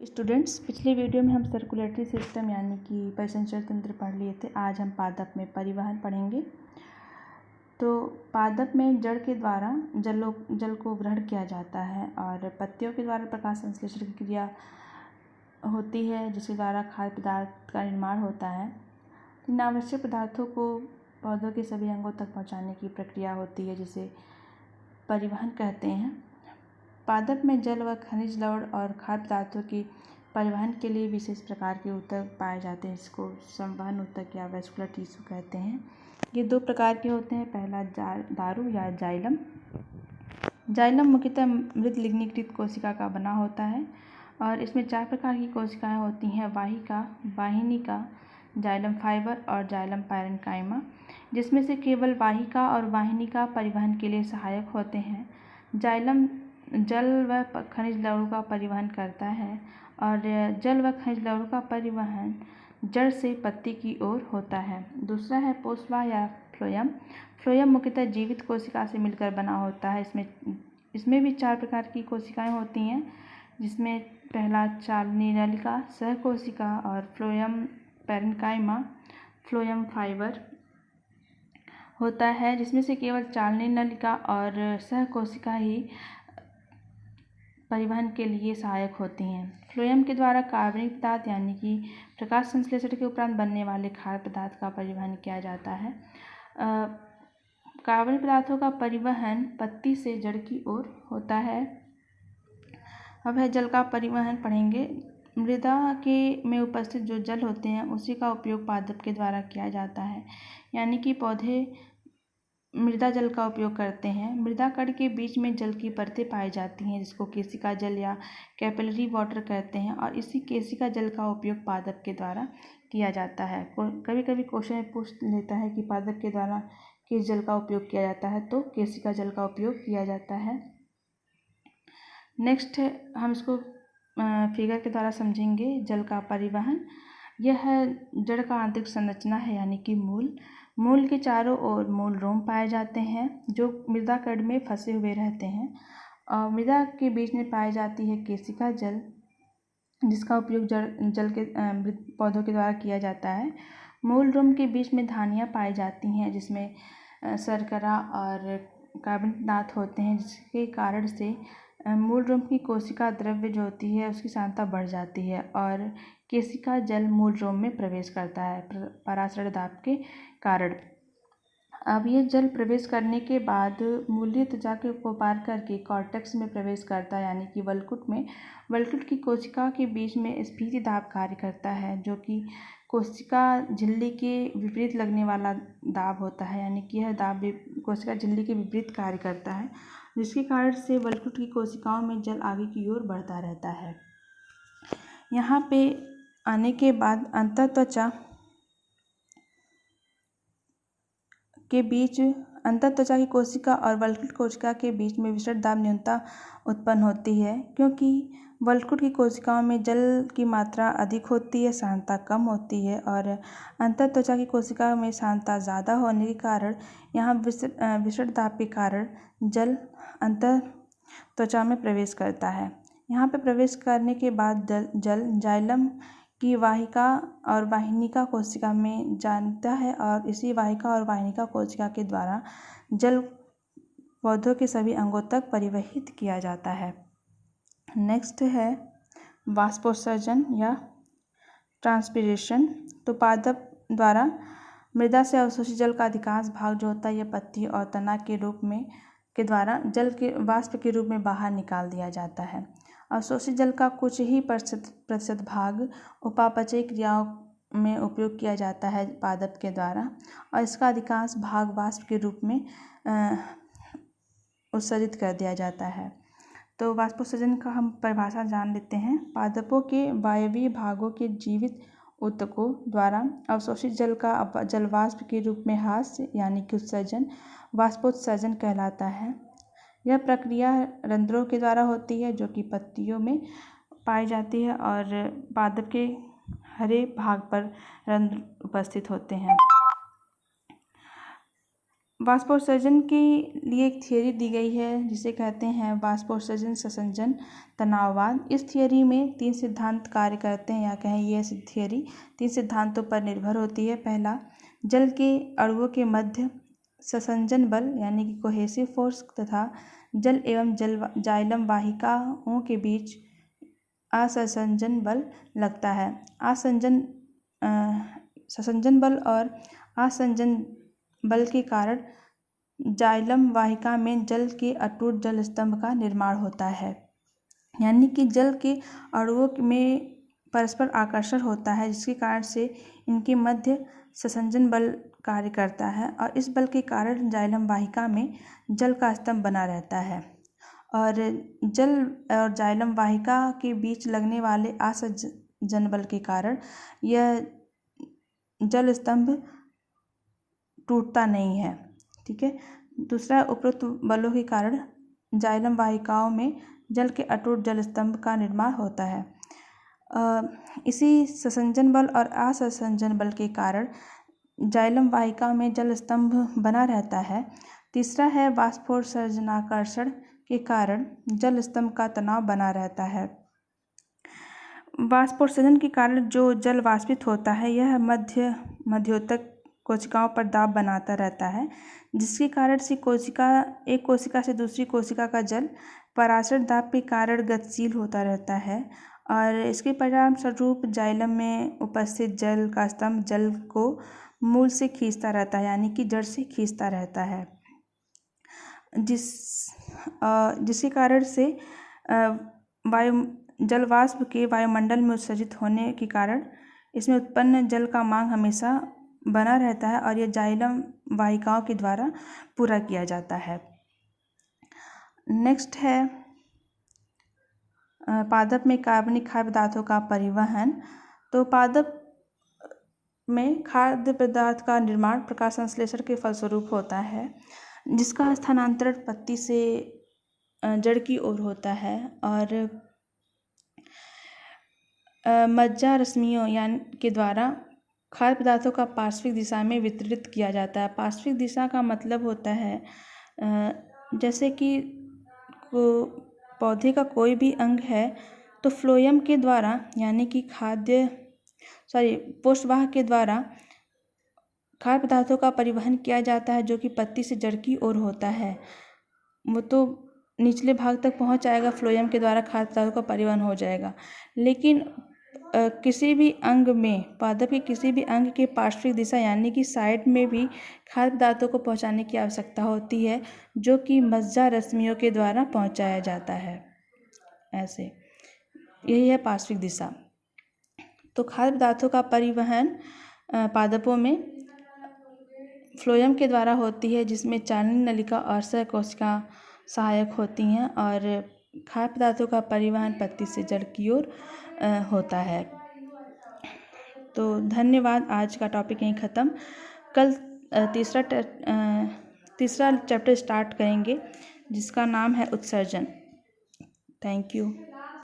Students, पिछले video में हम सर्कुलेटरी सिस्टम यानी कि परिसंचरण तंत्र पढ़ लिए थे। आज हम पादप में परिवहन पढ़ेंगे। तो पादप में जड़ के द्वारा जल को ग्रहण किया जाता है और पत्तियों के द्वारा प्रकाश संश्लेषण की क्रिया होती है, जिसके द्वारा खाद्य पदार्थ का निर्माण होता है। इन आवश्यक पदार्थों को पौधों के सभी अंगों तक पहुँचाने की प्रक्रिया होती है, जिसे परिवहन कहते हैं। पादप में जल व खनिज लवण और खाद्य पदार्थों की परिवहन के लिए विशेष प्रकार के ऊतक पाए जाते हैं, इसको संवहन ऊतक या वेस्कुलर टिश्यू कहते हैं। ये दो प्रकार के होते हैं। पहला दारू या जाइलम। जाइलम मुख्यतः मृत लिग्नीकृत कोशिका का बना होता है और इसमें 4 प्रकार की कोशिकाएं होती हैं: वाहिका, वाहिनिका, जाइलम फाइबर और जाइलम पैरेन्काइमा, जिसमें से केवल वाहिका और वाहिनिका परिवहन के लिए सहायक होते हैं। जाइलम जल व खनिज लवणों का परिवहन करता है और जल व खनिज लवणों का परिवहन जड़ से पत्ती की ओर होता है। दूसरा है पोस्वा या फ्लोएम। फ्लोएम मुख्यतः जीवित कोशिका से मिलकर बना होता है। इसमें भी 4 प्रकार की कोशिकाएं होती हैं, जिसमें पहला चालनी नलिका, सहकोशिका और फ्लोएम पैरेन्काइमा, फ्लोएम फाइबर होता है, जिसमें से केवल चालनी नलिका और सहकोशिका ही परिवहन के लिए सहायक होती हैं। फ्लोएम के द्वारा कार्बनिक पदार्थ यानी कि प्रकाश संश्लेषण के उपरांत बनने वाले खाद्य पदार्थ का परिवहन किया जाता है। कार्बनिक पदार्थों का परिवहन पत्ती से जड़ की ओर होता है। अब है जल का परिवहन पढ़ेंगे। मृदा में उपस्थित जो जल होते हैं उसी का उपयोग पादप के द्वारा किया जाता है, यानी कि पौधे मृदा जल का उपयोग करते हैं। मृदा कण के बीच में जल की परतें पाई जाती हैं, जिसको केशिका जल या कैपिलरी वाटर कहते हैं, और इसी केशिका जल का उपयोग पादप के द्वारा किया जाता है। कभी कभी क्वेश्चन में पूछ लेता है कि पादप के द्वारा किस जल का उपयोग किया जाता है, तो केशिका जल का उपयोग किया जाता है। नेक्स्ट हम इसको फिगर के द्वारा समझेंगे। जल का परिवहन, यह जड़ का आंतरिक संरचना है, यानी कि मूल के चारों ओर मूल रोम पाए जाते हैं, जो मृदा कण में फंसे हुए रहते हैं। और मृदा के बीच में पाई जाती है केशिका जल, जिसका उपयोग जल के पौधों के द्वारा किया जाता है। मूल रोम के बीच में धानियाँ पाई जाती हैं, जिसमें शर्करा और कार्बनिक पदार्थ होते हैं, जिसके कारण से मूल रोम की कोशिका द्रव्य जो होती है उसकी सांद्रता बढ़ जाती है और केशिका जल मूल रोम में प्रवेश करता है परासरण दाब के कारण। अब ये जल प्रवेश करने के बाद मूलीय त्वचा को पार करके कॉर्टेक्स में प्रवेश करता है, यानी कि वलकुट में। वलकुट की कोशिका के बीच में स्फीति दाब कार्य करता है, जो कि कोशिका झिल्ली के विपरीत लगने वाला दाब होता है, यानी कि यह दाब कोशिका झिल्ली के विपरीत कार्य करता है, जिसके कारण से वलकुट की कोशिकाओं में जल आगे की ओर बढ़ता रहता है। यहाँ पे आने के बाद अंतःत्वचा की कोशिका और वलकुट कोशिका के बीच में विसरण दाब न्यूनता उत्पन्न होती है, क्योंकि वलकुट की कोशिकाओं में जल की मात्रा अधिक होती है, सांद्रता कम होती है, और अंतःत्वचा की कोशिका में सांद्रता ज़्यादा होने के कारण यहाँ विसरण दाब के कारण जल अंतःत्वचा में प्रवेश करता है। यहाँ पे प्रवेश करने के बाद जल जाइलम की वाहिका और वाहिनिका कोशिका में जाता है और इसी वाहिका और वाहिनिका कोशिका के द्वारा जल पौधों के सभी अंगों तक परिवहित किया जाता है। नेक्स्ट है वाष्पोत्सर्जन या ट्रांसपीरेशन। तो पादप द्वारा मृदा से अवशोषित जल का अधिकांश भाग जो होता है यह पत्ती और तना के द्वारा जल के वाष्प के रूप में बाहर निकाल दिया जाता है। अवशोषित जल का कुछ ही प्रतिशत भाग उपापचयी क्रियाओं में उपयोग किया जाता है पादप के द्वारा, और इसका अधिकांश भाग वाष्प के रूप में उत्सर्जित कर दिया जाता है। तो वाष्पोत्सर्जन का हम परिभाषा जान लेते हैं। पादपों के वायवीय भागों के जीवित ऊतकों द्वारा अवशोषित जल का जलवाष्प के रूप में ह्रास यानी कि उत्सर्जन वाष्पोत्सर्जन कहलाता है। यह प्रक्रिया रंध्रों के द्वारा होती है, जो कि पत्तियों में पाई जाती है और पादप के हरे भाग पर रंध्र उपस्थित होते हैं। वाष्पोत्सर्जन के लिए एक थियरी दी गई है जिसे कहते हैं वाष्पोत्सर्जन ससंजन तनाववाद। इस थियरी में 3 सिद्धांत कार्य करते हैं, या कहें यह थियरी 3 सिद्धांतों पर निर्भर होती है। पहला, जल के अणुओं के मध्य ससंजन बल यानी कि कोहेसिव फोर्स तथा जल एवं जाइलम वाहिकाओं के बीच असंजन बल लगता है। ससंजन बल और असंजन बल के कारण जाइलम वाहिका में जल के अटूट जल स्तंभ का निर्माण होता है, यानी कि जल के अणुओं में परस्पर आकर्षण होता है, जिसके कारण से इनके मध्य ससंजन बल कार्य करता है और इस बल के कारण जाइलम वाहिका में जल का स्तंभ बना रहता है। और जल और जाइलम वाहिका के बीच लगने वाले असंजन बल के कारण यह जल स्तंभ टूटता नहीं है। ठीक है। दूसरा, उपरोक्त बलों के कारण जाइलम वाहिकाओं में जल के अटूट जल स्तंभ का निर्माण होता है। इसी ससंजन बल और असंजन बल के कारण जाइलम वाहिका में जल स्तंभ बना रहता है। तीसरा है, वाष्पोत्सर्जनाकर्षण के कारण जल स्तंभ का तनाव बना रहता है। वाष्पोत्सर्जन के कारण जो जल वाष्पित होता है यह मध्योतक कोशिकाओं पर दाब बनाता रहता है, जिसके कारण से एक कोशिका से दूसरी कोशिका का जल पराशर दाब के कारण गतिशील होता रहता है और इसके परिणाम स्वरूप जाइलम में उपस्थित जल का स्तंभ जल को मूल से खींचता रहता है, यानी कि जड़ से खींचता रहता है, जिसके कारण से जल वाष्प के वायुमंडल में उत्सर्जित होने के कारण इसमें उत्पन्न जल का मांग हमेशा बना रहता है और यह जाइलम वाहिकाओं के द्वारा पूरा किया जाता है। नेक्स्ट है पादप में कार्बनिक खाद्य पदार्थों का परिवहन। तो पादप में खाद्य पदार्थ का निर्माण प्रकाश संश्लेषण के फलस्वरूप होता है, जिसका स्थानांतरण पत्ती से जड़ की ओर होता है और मज्जा रश्मियों के द्वारा खाद्य पदार्थों का पार्श्विक दिशा में वितरित किया जाता है। पार्श्विक दिशा का मतलब होता है जैसे कि पौधे का कोई भी अंग है तो फ्लोएम के द्वारा यानी कि पोषवाहक के द्वारा खाद्य पदार्थों का परिवहन किया जाता है, जो कि पत्ती से जड़ की ओर होता है। वो तो निचले भाग तक पहुंच जाएगा, फ्लोएम के द्वारा खाद्य पदार्थों का परिवहन हो जाएगा। लेकिन किसी भी अंग में, पादप के किसी भी अंग के पार्श्विक दिशा यानी कि साइड में भी खाद्य पदार्थों को पहुंचाने की आवश्यकता होती है, जो कि मज्जा रश्मियों के द्वारा पहुंचाया जाता है। ऐसे यही है पार्श्विक दिशा। तो खाद्य पदार्थों का परिवहन पादपों में फ्लोएम के द्वारा होती है, जिसमें चालनी नलिका और सहकोशिका सहायक होती हैं और खाद्य पदार्थों का परिवहन पत्ती से जड़ की ओर होता है। तो धन्यवाद। आज का टॉपिक यहीं ख़त्म। कल तीसरा चैप्टर स्टार्ट करेंगे जिसका नाम है उत्सर्जन। Thank you.